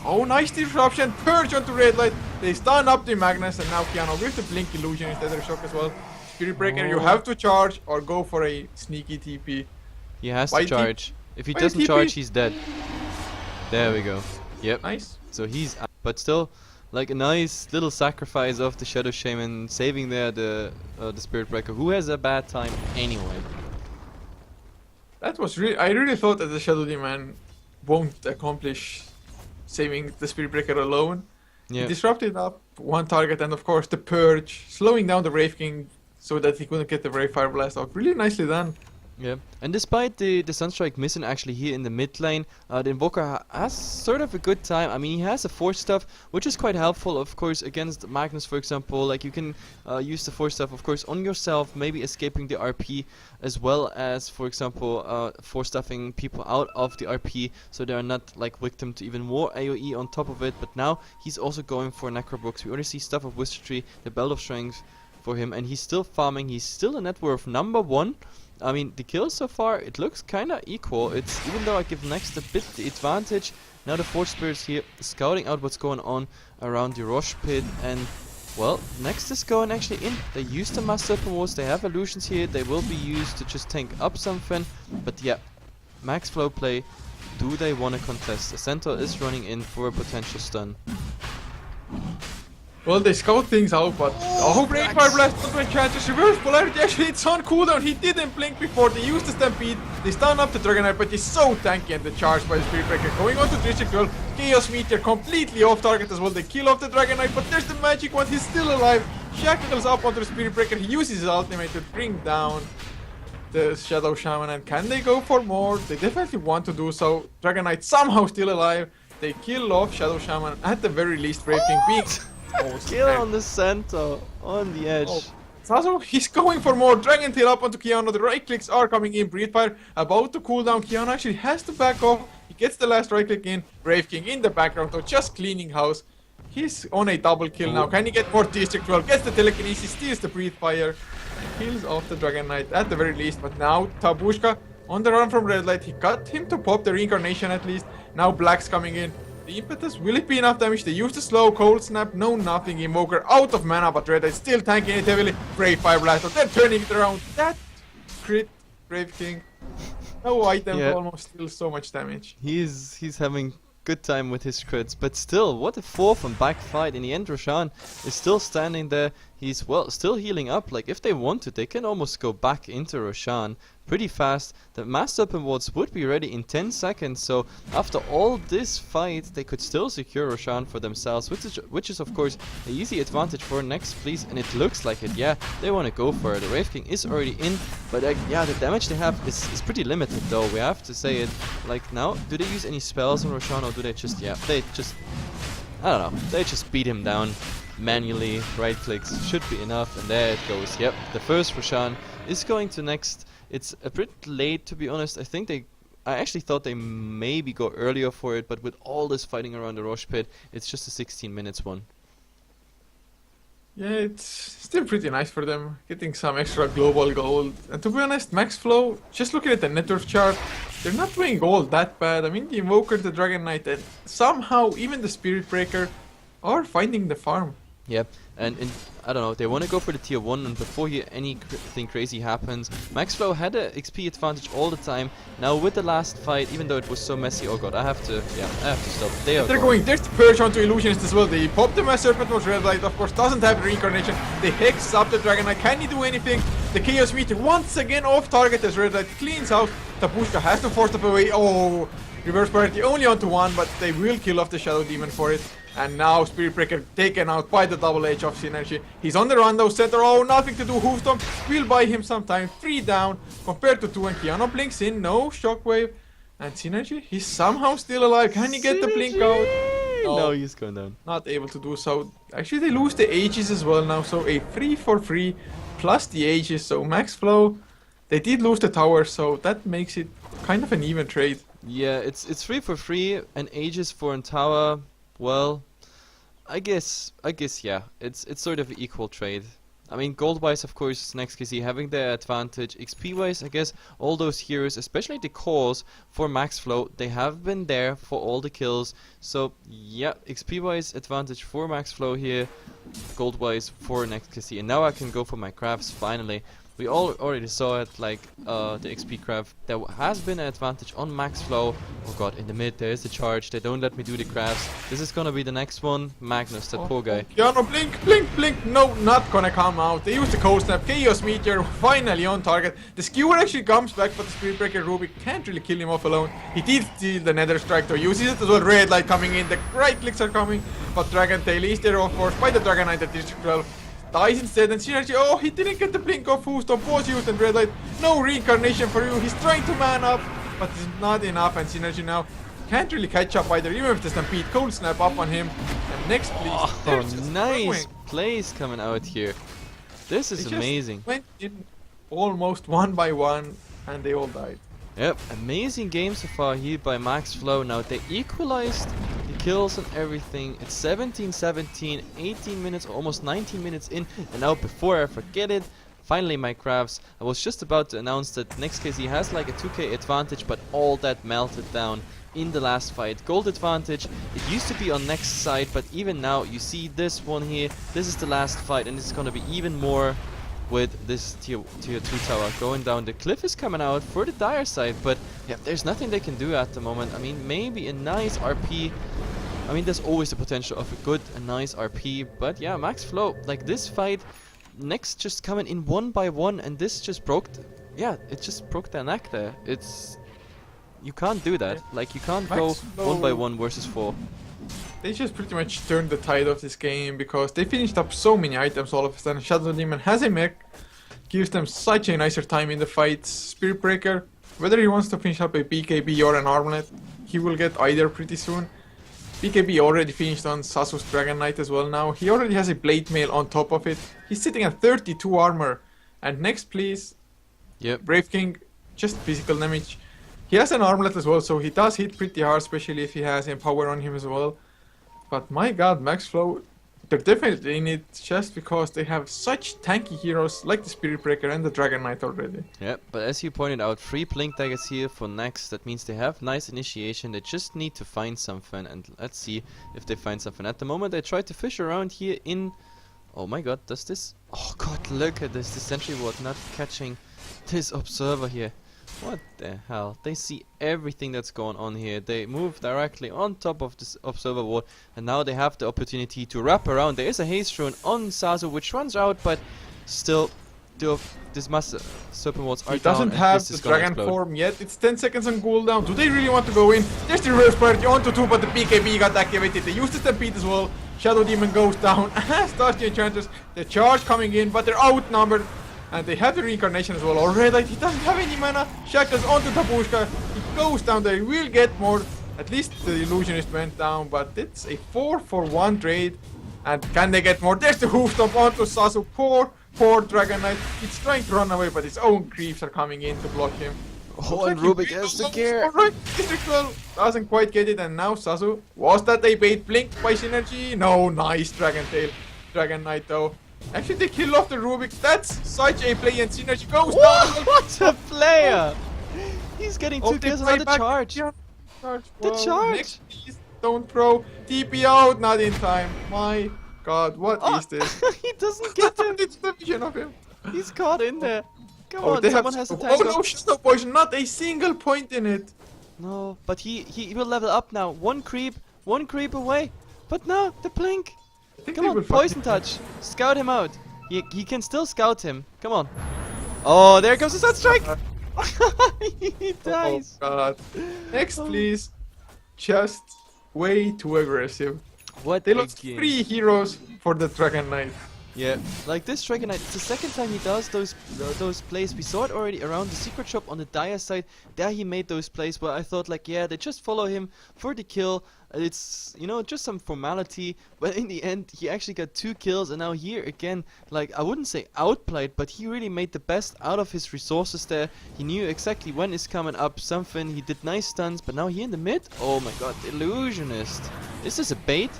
Oh, nice disruption. Purge onto Red Light. They stun up the Magnus, and now Keanu with the Blink Illusion instead of Shock as well. Spirit Breaker, you have to charge or go for a sneaky TP. He has By to charge. If he by doesn't TP. charge, he's dead. There we go. Yep. Nice. So he's out, but still, like a nice little sacrifice of the Shadow Shaman, saving there the Spirit Breaker, who has a bad time anyway. That was really. I really thought that the Shadow Demon won't accomplish saving the Spirit Breaker alone. Yeah. He disrupted up one target, and of course the Purge, slowing down the Wraith King so that he couldn't get the Brave Fire Blast off. Really nicely done. Yeah, and despite the Sunstrike missing actually here in the mid lane, the Invoker has sort of a good time. I mean, he has a Force Staff, which is quite helpful, of course, against Magnus, for example. Like, you can use the Force Staff, of course, on yourself, maybe escaping the RP, as well as, for example, Force Staffing people out of the RP, so they are not, like, victim to even more AoE on top of it. But now, he's also going for Necrobooks. We already see Staff of Wizardry, the Belt of Strength for him, and he's still farming. He's still a net worth #1. I mean, the kills so far, it looks kinda equal. It's even though I give Next a bit the advantage. Now the Force Spirits here scouting out what's going on around the Rosh Pit, and well, Next is going actually in. They use the Mass Serpent Walls, they have illusions here, they will be used to just tank up something. But yeah, MaxFloPlay do they want to contest? The Centaur is running in for a potential stun. Well, they scout things out, but Break Fire Blast onto Enchantress, reverse polarity, actually it's on cooldown, he didn't blink before, they used the Stampede, they stun up the Dragonite, but he's so tanky and the charge by the Spirit Breaker, going on to District 12, Chaos Meteor completely off target as well, they kill off the Dragonite, but there's the Magic Wand, he's still alive, Shackles up onto the Spirit Breaker, he uses his ultimate to bring down the Shadow Shaman, and can they go for more? They definitely want to do so, Dragonite somehow still alive, they kill off Shadow Shaman, at the very least Brave King being... Kill on the Centaur, on the edge. Sazo, he's going for more. Dragon Tail up onto Kiano. The right clicks are coming in. Breathe Fire about to cool down. Kiano actually has to back off. He gets the last right click in. Brave King in the background, though, just cleaning house. He's on a double kill now. Can he get more District 12? Gets the telekinesis, steals the Breathe Fire. Kills off the Dragon Knight at the very least. But now Tabushka on the run from Red Light. He got him to pop the Reincarnation at least. Now Black's coming in. The impetus, will it be enough damage? They use the slow, cold snap, no nothing, Invoker out of mana, but Red Eye still tanking it heavily. Brave Fire Blaster, they're turning it around. That crit, Brave King. No item, almost still so much damage. He's having good time with his crits, but still, what a forth and back fight. In the end, Roshan is still standing there. He's, well, still healing up. Like, if they want to, they can almost go back into Roshan pretty fast. The Master Open Wards would be ready in 10 seconds, so after all this fight, they could still secure Roshan for themselves, which is of course an easy advantage for Next.Please, and it looks like it. Yeah, they want to go for it. The Wraith King is already in, but yeah, the damage they have is pretty limited though, we have to say it. Like, now, do they use any spells on Roshan, or do they just, I don't know, they just beat him down manually. Right clicks should be enough, and there it goes. Yep, the first Roshan is going to Next. It's a bit late, to be honest. I actually thought they maybe go earlier for it, but with all this fighting around the Rosh Pit, it's just a 16 minutes one. Yeah, it's still pretty nice for them, getting some extra global gold. And to be honest, MaxFlo, just looking at the net worth chart, they're not doing gold that bad. I mean, the Invoker, the Dragon Knight, and somehow even the Spirit Breaker are finding the farm. Yep, and I don't know, they want to go for the tier 1, and before anything crazy happens, MaxFlo had a XP advantage all the time. Now with the last fight, even though it was so messy, oh god, I have to stop. They're going. There's the Purge onto Illusionist as well. They pop the Master Serpent was Red Light, of course, doesn't have Reincarnation. They hex up the Dragon Knight. Can he do anything? The Chaos Meteor once again off target as Red Light cleans out. Tapushka has to force the away. Oh, reverse priority only onto one, but they will kill off the Shadow Demon for it. And now Spirit Breaker taken out by the double edge of Synergy. He's on the run though, Centaur, oh, nothing to do. Hoofstomp will buy him some time. 3 down compared to 2, and Kiano blinks in, no Shockwave. And Synergy, he's somehow still alive. Can he get the blink out? No, he's going down. Not able to do so. Actually, they lose the Aegis as well now, so a 3 for free plus the Aegis. So MaxFlo, they did lose the tower, so that makes it kind of an even trade. Yeah, it's 3 for free, and Aegis for a tower. Well, I guess yeah, it's sort of an equal trade. I mean, gold-wise, of course, Next.KC having the advantage. XP-wise, I guess all those heroes, especially the cores for MaxFlo, they have been there for all the kills. So yeah, XP-wise advantage for MaxFlo here, gold-wise for Next.KC. And now I can go for my crafts finally. We all already saw it, like the XP craft. There has been an advantage on MaxFlo. Oh god, in the mid there is a charge. They don't let me do the crafts. This is gonna be the next one. Magnus, that poor guy. Kiano, blink, blink, blink. No, not gonna come out. They use the cold snap. Chaos Meteor finally on target. The skewer actually comes back, but the Spirit Breaker Rubik can't really kill him off alone. He did steal the Nether Strike, though. Uses it as well. Red Light coming in. The right clicks are coming, but Dragon Tail is there, of course, by the Dragon Knight at District 12. Dies instead, and Synergy, oh, he didn't get the blink off. Hoofstomp was used, and Red Light, no Reincarnation for you. He's trying to man up, but it's not enough, and Synergy now can't really catch up either, even with the Stampede. Cold Snap up on him, and Next.Please. Oh, nice plays coming out here. This is amazing. Went in almost 1 by 1, and they all died. Yep, amazing game so far here by MaxFlo. Now they equalized the kills and everything. It's 17-17, 18 minutes, almost 19 minutes in. And now before I forget it, finally my crafts. I was just about to announce that Next.KC has like a 2k advantage, but all that melted down in the last fight. Gold advantage, it used to be on Next side, but even now you see this one here. This is the last fight, and it's gonna be even more with this tier 2 tower going down. The cliff is coming out for the dire side, but yeah, there's nothing they can do at the moment. I mean, maybe a nice RP. I mean, there's always the potential of a nice RP, but yeah, MaxFlo, like this fight, Next just coming in one by one, and this just broke, it just broke their neck there. You can't do that. Like, you can't go one by one versus 4. They just pretty much turned the tide of this game because they finished up so many items all of a sudden. Shadow Demon has a mech, gives them such a nicer time in the fights. Spirit Breaker, whether he wants to finish up a BKB or an armlet, he will get either pretty soon. BKB already finished on Sasu's Dragon Knight as well now. He already has a Blade Mail on top of it. He's sitting at 32 armor. And Next.Please, Brave King, just physical damage. He has an armlet as well, so he does hit pretty hard, especially if he has Empower on him as well. But my god, MaxFlo, they're definitely in it just because they have such tanky heroes like the Spirit Breaker and the Dragon Knight already. Yeah, but as you pointed out, 3 Blink Daggers here for Next. That means they have nice initiation. They just need to find something, and let's see if they find something. At the moment, they try to fish around here in... Oh my god, does this... Oh god, look at this. The Sentry Ward not catching this Observer here. What the hell? They see everything that's going on here. They move directly on top of this Observer Ward, and now they have the opportunity to wrap around. There is a Haste Rune on Sasu, which runs out, but still, this Master Serpent Wards are down. He doesn't have the Dragon form yet. It's 10 seconds on cooldown. Do they really want to go in? There's the reverse priority onto 2, but the BKB got activated. They used the Stampede as well. Shadow Demon goes down, as does the Enchanters. The charge coming in, but they're outnumbered. And they have the Reincarnation as well. Already, he doesn't have any mana. Shackles onto Tapushka. He goes down there. He will get more. At least the Illusionist went down. But it's a 4-for-1 trade. And can they get more? There's the Hoof Stomp onto Sasu. Poor Dragon Knight. It's trying to run away, but his own creeps are coming in to block him. Oh, and Rubik has the gear. Alright, doesn't quite get it. And now Sasu. Was that a bait blink by Synergy? No, nice Dragon Tail. Dragon Knight though. Actually, they kill off the Rubik. That's such a play, and Synergy goes down. What a player! He's getting 2 kills on the charge. Yeah, The charge! Next, please don't throw TP out, not in time. My god, what is this? He doesn't get him. It's the vision of him. He's caught in there. Come on, someone has to tank. Oh no, Shadow Poison, not a single point in it. No, but he will level up now. One creep away. But no, the blink. Come on, Poison Touch. Scout him out. He can still scout him. Come on. Oh, there goes the Sunstrike. He dies. Oh god. Next.Please. Just way too aggressive. What they lost 3 heroes for the Dragon Knight. Yeah, like this Dragon Knight, it's the second time he does those plays. We saw it already around the secret shop on the Dire side. There he made those plays where I thought like, yeah, they just follow him for the kill. It's, you know, just some formality. But in the end, he actually got 2 kills. And now here again, like, I wouldn't say outplayed, but he really made the best out of his resources there. He knew exactly when is coming up something. He did nice stuns, but now here in the mid, oh my god, Illusionist. Is this a bait?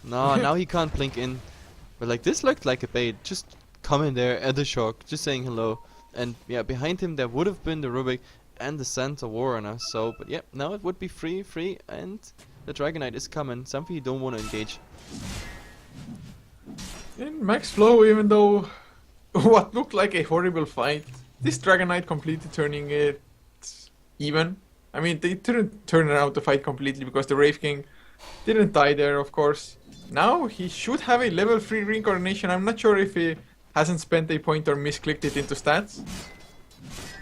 No, now he can't blink in. But like this looked like a bait, just coming there at the shock, just saying hello. And yeah, behind him there would have been the Rubik and the Santa Warrunner. So, but yeah, now it would be free, and the Dragon Knight is coming. Something you don't want to engage. In MaxFlo, even though what looked like a horrible fight, this Dragon Knight completely turning it even. I mean, they didn't turn around the fight completely because the Wraith King didn't die there, of course. Now he should have a level 3 reincarnation. I'm not sure if he hasn't spent a point or misclicked it into stats.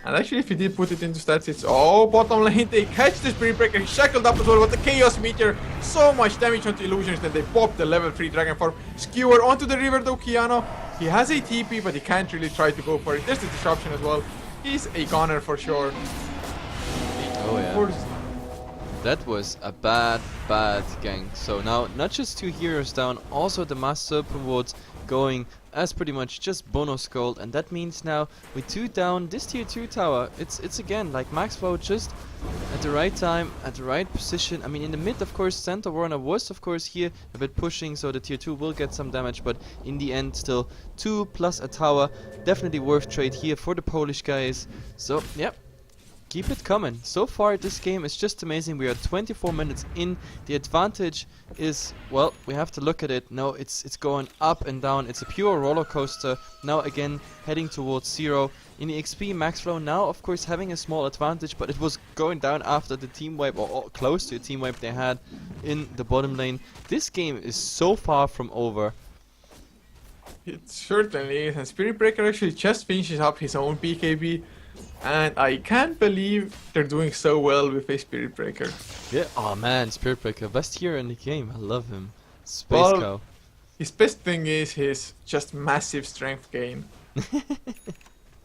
And actually if he did put it into stats, it's bottom lane. They catch the Spirit Breaker. He's shackled up as well with the Chaos Meteor. So much damage onto Illusions. Then they pop the level 3 Dragon Form. Skewer onto the river though, Kiano. He has a TP, but he can't really try to go for it. There's the disruption as well. He's a goner for sure. Oh yeah. That was a bad gang. So now, not just 2 heroes down, also the Master Serpent Wards going as pretty much just bonus gold. And that means now, with 2 down, this tier 2 tower, it's again like MaxFlo just at the right time, at the right position. I mean, in the mid, of course, Santa Warner was, of course, here a bit pushing, so the tier 2 will get some damage. But in the end, still 2 plus a tower. Definitely worth trade here for the Polish guys. So, yeah. keep it coming. So far, this game is just amazing. We are 24 minutes in. The advantage is, well, we have to look at it. No, it's going up and down. It's a pure roller coaster. Now again, heading towards 0. In the XP, MaxFlo now, of course, having a small advantage, but it was going down after the team wipe, or close to a team wipe they had in the bottom lane. This game is so far from over. It certainly is, and Spirit Breaker actually just finishes up his own BKB, and I can't believe they're doing so well with a Spirit Breaker. Yeah, oh man, Spirit Breaker, best hero in the game. I love him. Space Well, Cow. His best thing is his just massive strength gain.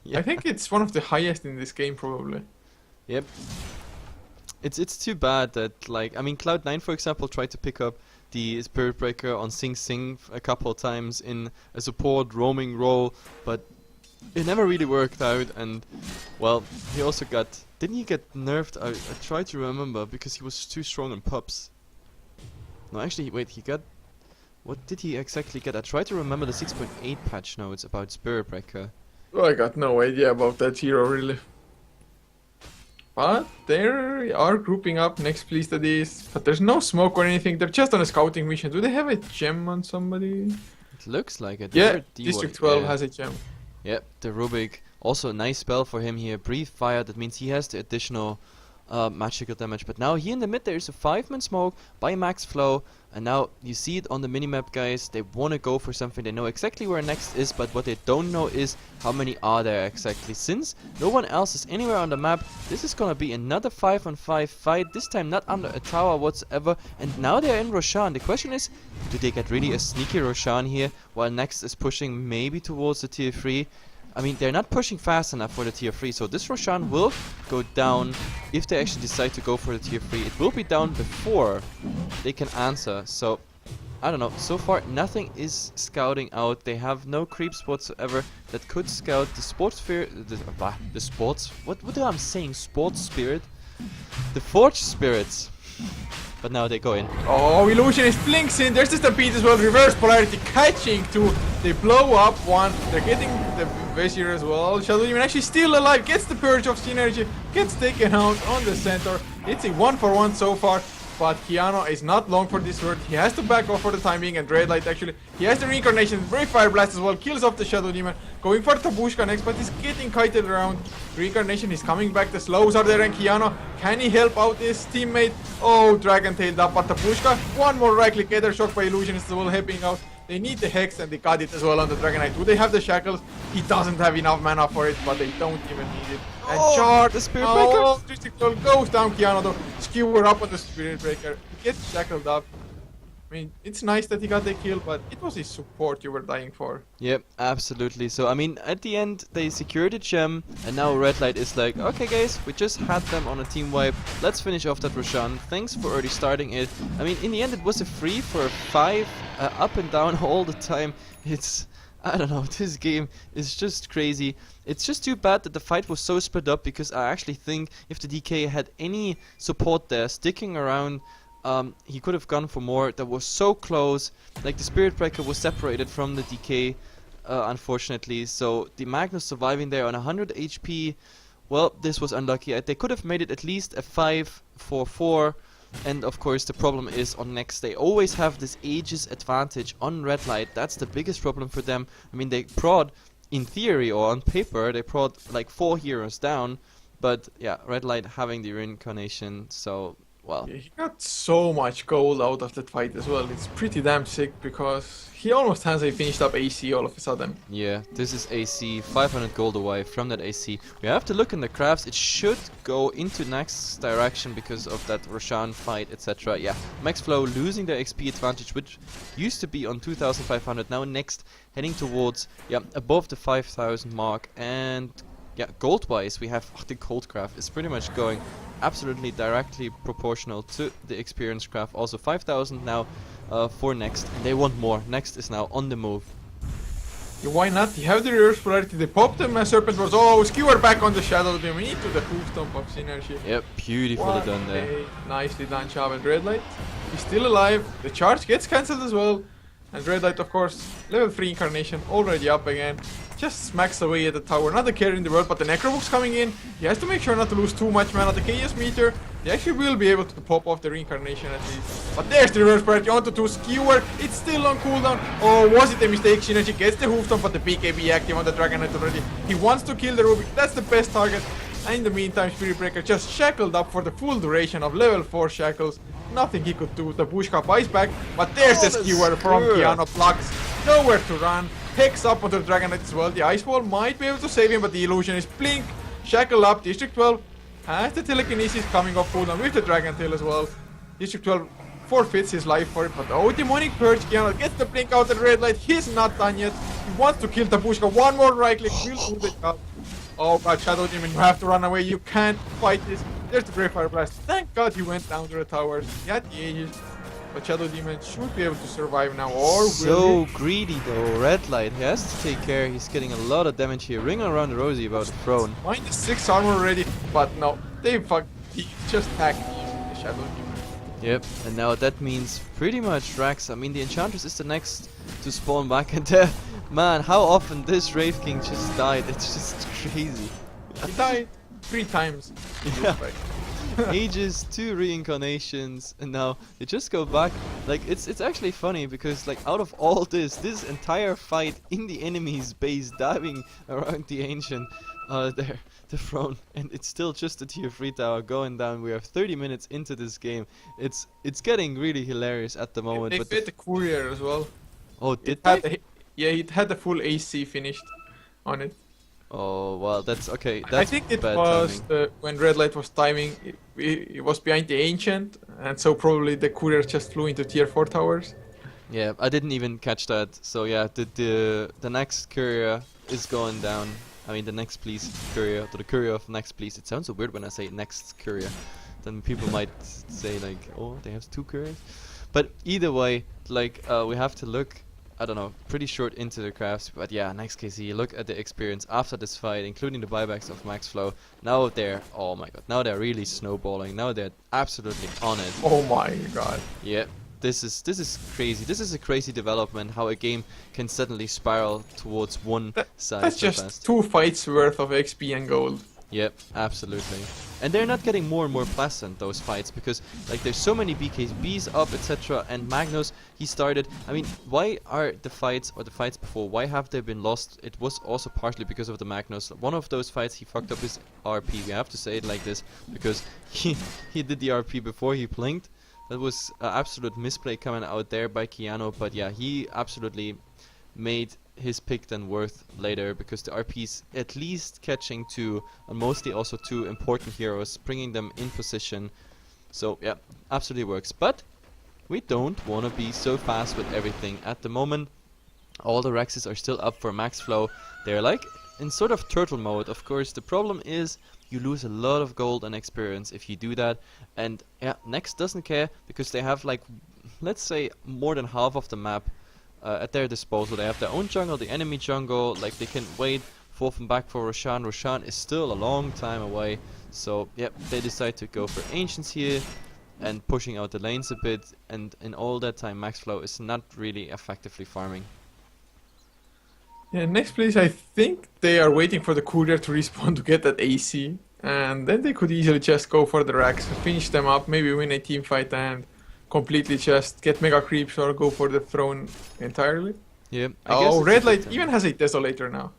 Yeah. I think it's one of the highest in this game, probably. Yep. It's too bad that, like, I mean, Cloud9, for example, tried to pick up the Spirit Breaker on Sing Sing a couple of times in a support roaming role, but it never really worked out. And well, he also got, didn't he get nerfed? I tried to remember, because he was too strong in pups. No, actually, wait, he got, what did he exactly get? I tried to remember the 6.8 patch notes about Spirit Breaker. Well, I got no idea about that hero, really. But they are grouping up Next.Please that is. But there's no smoke or anything. They're just on a scouting mission. Do they have a gem on somebody? It looks like it. Yeah, District 12 has a gem. Yep, the Rubik. Also a nice spell for him here. Breathe Fire, that means he has the additional magical damage. But now here in the mid there is a 5-man smoke by MaxFlo. And now you see it on the minimap, guys. They want to go for something. They know exactly where Next is, but what they don't know is how many are there exactly. Since no one else is anywhere on the map, this is gonna be another 5-on-5 fight. This time not under a tower whatsoever. And now they're in Roshan. The question is, do they get really a sneaky Roshan here while Next is pushing maybe towards the tier 3? I mean, they're not pushing fast enough for the tier 3, so this Roshan will go down if they actually decide to go for the tier 3. It will be down before they can answer, so I don't know. So far, nothing is scouting out. They have no creeps whatsoever that could scout the sports sphere, the sports, what am I saying, sports spirit? The forge spirits. But now they go in. Oh, Illusionist blinks in. There's the Stampede as well. Reverse polarity catching two. They blow up one. They're getting the Vizier as well. Shadow Demon actually still alive. Gets the Purge of Synergy. Gets taken out on the center. It's a 1-for-1 so far. But Kiano is not long for this word. He has to back off for the time being, and Dreadlight actually, he has the Reincarnation, Brave Fire Blast as well, kills off the Shadow Demon, going for Tabushka next, but he's getting kited around. Reincarnation is coming back, the slows are there, and Kiano, can he help out his teammate? Oh, Dragon tailed up, but Tabushka, one more right click, either shock by Illusionist as well, helping out. They need the Hex, and they got it as well on the Dragonite. Do they have the Shackles? He doesn't have enough mana for it, but they don't even need it. And charge! The Spirit Breaker! Oh, District 12 goes down, Kiano though. Skewer up on the Spirit Breaker. He gets shackled up. I mean, it's nice that he got the kill, but it was his support you were dying for. Yep, absolutely. So, I mean, at the end, they secured a gem, and now Red Light is like, okay guys, we just had them on a team wipe, let's finish off that Roshan. Thanks for already starting it. I mean, in the end, it was a free for 5, up and down all the time. It's, I don't know, this game is just crazy. It's just too bad that the fight was so split up, because I actually think if the DK had any support there sticking around, he could have gone for more. That was so close. Like, the Spirit Breaker was separated from the DK, unfortunately. So the Magnus surviving there on 100 HP, well, this was unlucky. They could have made it at least a 5-4-4. And of course the problem is on Next, they always have this Aegis advantage on Red Light. That's the biggest problem for them. I mean, they prod, in theory or on paper, they prod like 4 heroes down. But yeah, Red Light having the reincarnation, so... well, yeah, he got so much gold out of that fight as well. It's pretty damn sick, because he almost has a finished up AC all of a sudden. yeah, this is AC, 500 gold away from that AC. We have to look in the crafts. It should go into Next's direction because of that Roshan fight, etc. Yeah, MaxFlo losing their XP advantage, which used to be on 2500. Now Next heading towards, yeah, above the 5000 mark. And yeah, gold-wise, we have the gold graph is pretty much going absolutely directly proportional to the experience graph. Also 5000 now for Next, and they want more. Next is now on the move. Yeah, why not? You have the reverse polarity. They popped him as Serpent was. Oh, skewer back on the Shadow Demon into the hoof stomp of Synergy. Yep, beautifully done there. Nicely done, Chab and Red Light. He's still alive. The charge gets cancelled as well. And Red Light, of course, level 3 incarnation already up again. Just smacks away at the tower. Not the carry in the world, but the Necrobook's coming in. He has to make sure not to lose too much mana. The Chaos Meteor, they actually will be able to pop off the reincarnation at least. But there's the reverse priority onto 2 Skewer. It's still on cooldown. Oh, was it a mistake? Synergy gets the Hoofstomp, but the BKB active on the Dragon Knight already. He wants to kill the Rubik. That's the best target. And in the meantime, Spirit Breaker just shackled up for the full duration of level 4 shackles. Nothing he could do. The Bushka buys back, but there's the Skewer from Kiano. Blocks. Nowhere to run. Picks up onto the Dragon Knight as well. The Ice Wall might be able to save him, but the illusion is blink. Shackle up. District 12 has the telekinesis coming off cooldown with the Dragon Tail as well. District 12 forfeits his life for it, but oh, Demonic Purge. Kiano gets the blink out at Red Light. He's not done yet. He wants to kill the Bushka. One more right click will do the job. Oh, but Shadow Demon, you have to run away. You can't fight this. There's the Brave Fire Blast. Thank God he went down to the towers. He had the Aegis. But Shadow Demon should be able to survive now, or will So he? greedy though. Red Light, he has to take care. He's getting a lot of damage here. Ring around the rosy about the throne. Minus 6 armor already, but no, they he just hacked the Shadow Demon. Yep, and now that means pretty much Rax. I mean, the Enchantress is the next to spawn back, and there, man, how often this Wraith King just died. It's just crazy. He died 3 times. Yeah. Ages, 2 reincarnations, and now they just go back. Like, it's actually funny because, like, out of all this entire fight in the enemy's base, diving around the ancient, there, the throne, and it's still just a tier 3 tower going down. We are 30 minutes into this game. It's getting really hilarious at the moment. They but fit the courier as well. Oh, did It had they? yeah, it had the full AC finished on it. Oh, well, that's okay. That's I think it bad was timing. when Red Light was timing, it was behind the Ancient, and so probably the courier just flew into tier 4 towers. Yeah, I didn't even catch that. So yeah, the next courier is going down. I mean, the Next.Please courier, to the courier of Next.Please. It sounds so weird when I say next courier. Then people might say like, oh, they have 2 couriers. But either way, like, we have to look, I don't know, pretty short into the crafts. But yeah, next KC, look at the experience after this fight, including the buybacks of MaxFlo. Now they're, oh my god, now they're really snowballing. Now they're absolutely on it. Oh my god. Yeah, this is crazy. This is a crazy development, how a game can suddenly spiral towards one side That's so just fast. 2 fights worth of XP and gold. Yep, absolutely. And they're not getting more and more pleasant, those fights, because like there's so many BKBs up, etc. And Magnus, he started, I mean, why are the fights, or the fights before, why have they been lost? It was also partially because of the Magnus. One of those fights, he fucked up his RP. We have to say it like this, because he did the RP before he blinked. That was an absolute misplay coming out there by Kiano, but yeah, he absolutely made his pick then worth later, because the RP's at least catching 2, and mostly also 2 important heroes, bringing them in position. So yeah, absolutely works. But we don't want to be so fast with everything at the moment. All the Rexes are still up for MaxFlo. They're like in sort of turtle mode. Of course, the problem is you lose a lot of gold and experience if you do that. And yeah, Next doesn't care, because they have like, let's say, more than half of the map at their disposal. They have their own jungle, the enemy jungle, like they can wait forth and back for Roshan. Roshan is still a long time away, so yep, they decide to go for Ancients here and pushing out the lanes a bit, and in all that time MaxFlo is not really effectively farming. Yeah, Next.Please, I think they are waiting for the courier to respawn to get that AC, and then they could easily just go for the racks, finish them up, maybe win a team fight and completely just get mega creeps or go for the throne entirely. Yeah. Oh, Red Light even has a Desolator now.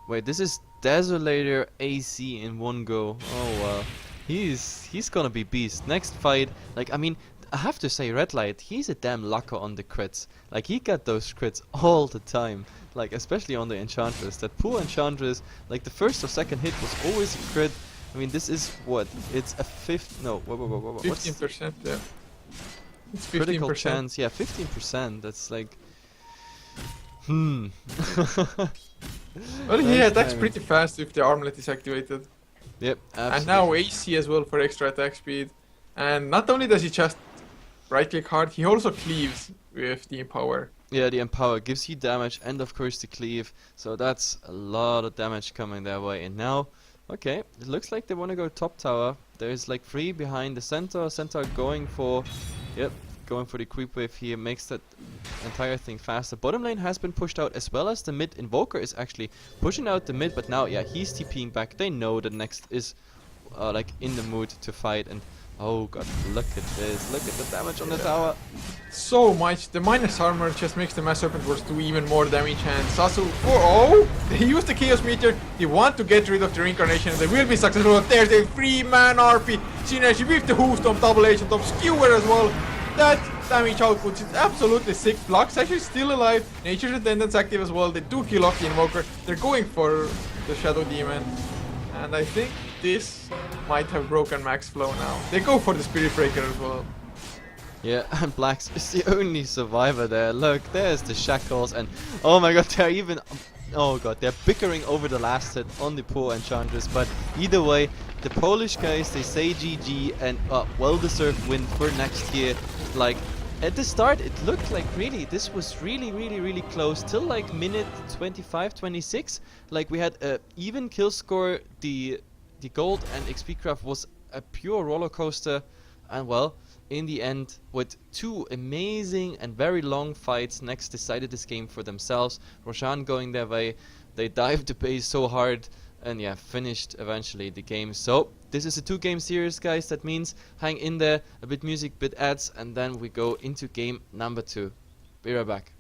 Wait, this is Desolator AC in one go. Oh wow. He's gonna be beast. Next fight, like, I mean, I have to say, Red Light, he's a damn lucker on the crits. Like, he got those crits all the time. Like, especially on the Enchantress. That poor Enchantress, like, the first or second hit was always a crit. I mean, this is what? It's a fifth. No, what? 15%, yeah. It's 15%. Critical chance, yeah, 15%. That's like, Well, he attacks pretty fast if the armlet is activated. Yep, absolutely. And now AC as well for extra attack speed. And not only does he just right click hard, he also cleaves with the Empower. Yeah, the Empower gives you damage and of course the cleave. So that's a lot of damage coming their way. And now, okay, it looks like they want to go top tower. There's like 3 behind the center. Center going for, yep, going for the creep wave here makes that entire thing faster. Bottom lane has been pushed out as well as the mid. Invoker is actually pushing out the mid, but now, yeah, he's TPing back. They know that Next is like in the mood to fight, and oh god, look at this. Look at the damage on the tower. So much. The minus armor just makes the Mass Serpent Wars do even more damage, and Sasu, oh, they use the Chaos Meteor. They want to get rid of the Reincarnation, and they will be successful. There's a 3-man RP synergy with the Hoofstomp, double H on top, Skewer as well. That damage output is absolutely sick. Flux actually still alive. Nature's Attendant's active as well. They do kill off the Invoker. They're going for the Shadow Demon, and I think this might have broken MaxFlow now. They go for the Spirit Breaker as well. Yeah, and Blacks is the only survivor there. Look, there's the shackles, and oh my god, they're even... Oh god, they're bickering over the last hit on the poor Enchantress, but either way, the Polish guys, they say GG, and well-deserved win for Next here. Like, at the start, it looked like really, this was really close, till like minute 25, 26. Like, we had a even kill score, the gold and XP craft was a pure roller coaster, and well, in the end, with two amazing and very long fights, Next decided this game for themselves. Roshan going their way, they dived the base so hard, and yeah, finished eventually the game. So this is a 2-game series, guys. That means hang in there, a bit music, bit ads, and then we go into game number 2. Be right back.